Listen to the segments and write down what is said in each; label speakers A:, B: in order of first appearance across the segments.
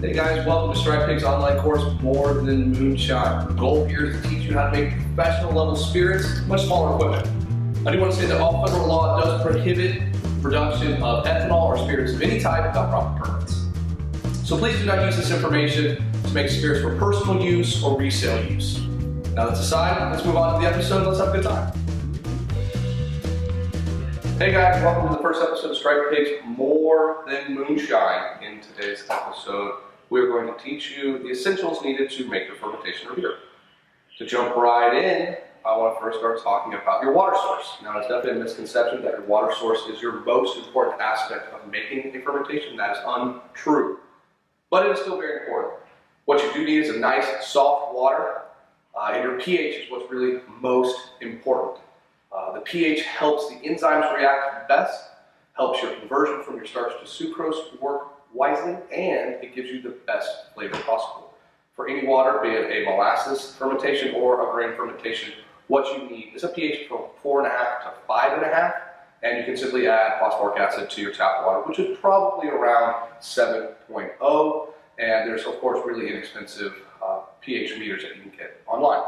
A: Hey guys, welcome to Strike Pig's online course, More Than Moonshine. The goal here is to teach you how to make professional level spirits, much smaller equipment. I do want to say that all federal law does prohibit production of ethanol or spirits of any type without proper permits. So please do not use this information to make spirits for personal use or resale use. Now that's aside, let's move on to the episode and let's have a good time. Hey guys, welcome to the first episode of Strike Pig's More Than Moonshine. In today's episode, we're going to teach you the essentials needed to make your fermentation or beer. To jump right in, I want to first start talking about your water source. Now, it's definitely a misconception that your water source is your most important aspect of making a fermentation. That is untrue, but it is still very important. What you do need is a nice, soft water, and your pH is what's really most important. The pH helps the enzymes react best, helps your conversion from your starch to sucrose work wisely, and it gives you the best flavor possible. For any water, be it a molasses fermentation or a grain fermentation, what you need is a pH from 4.5 to 5.5, and you can simply add phosphoric acid to your tap water, which is probably around 7.0, and there's of course really inexpensive pH meters that you can get online.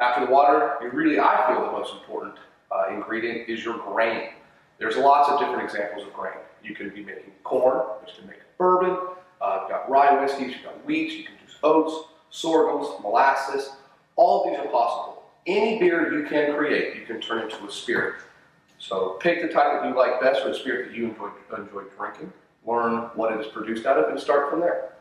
A: After the water, I feel the most important ingredient is your grain. There's lots of different examples of grain. You can be making corn, which can make bourbon. You've got rye whiskeys, you've got wheat, you can use oats, sorghums, molasses. All of these are possible. Any beer you can create, you can turn into a spirit. So pick the type that you like best or the spirit that you enjoy drinking. Learn what it is produced out of and start from there.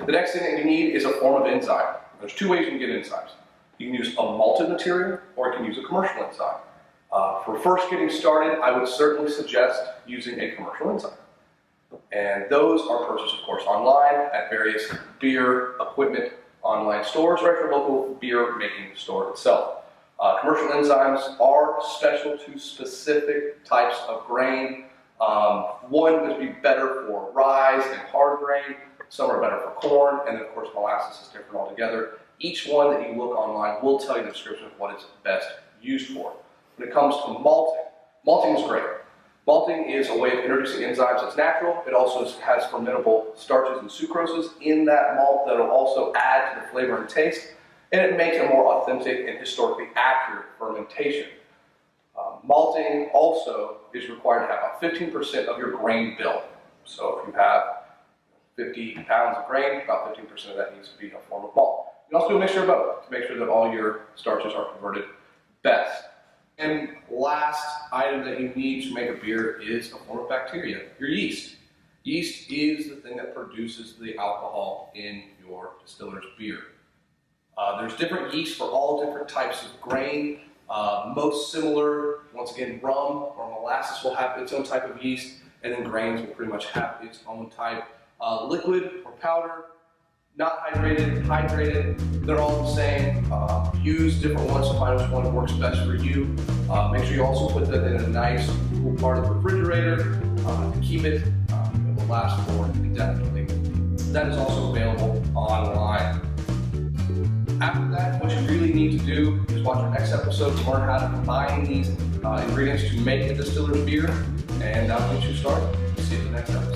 A: The next thing that you need is a form of enzyme. There's two ways you can get enzymes. You can use a malted material or you can use a commercial enzyme. For first getting started, I would certainly suggest using a commercial enzyme. And those are purchased, of course, online at various beer equipment online stores or at your local beer making store itself. Commercial enzymes are special to specific types of grain. One would be better for rye and hard grain. Some are better for corn, and of course molasses is different altogether. Each one that you look online will tell you the description of what it's best used for. When it comes to malting, malting is great. Malting is a way of introducing enzymes that's natural. It also has fermentable starches and sucroses in that malt that will also add to the flavor and taste, and it makes a more authentic and historically accurate fermentation. Malting also is required to have about 15% of your grain bill. So if you have 50 pounds of grain, about 15% of that needs to be a form of malt. You can also do a mixture of both to make sure that all your starches are converted best. And last item that you need to make a beer is a form of bacteria, your yeast. Yeast is the thing that produces the alcohol in your distiller's beer. There's different yeast for all different types of grain. Most similar, once again, rum or molasses will have its own type of yeast, and then grains will pretty much have its own type. Liquid or powder, not hydrated, they're all the same. Use different ones to find which one works best for you. Make sure you also put that in a nice cool part of the refrigerator to keep it. It will last for indefinitely. That is also available online. After that, what you really need to do is watch our next episode to learn how to combine these ingredients to make a distiller's beer, and that'll get you started. See you in the next episode.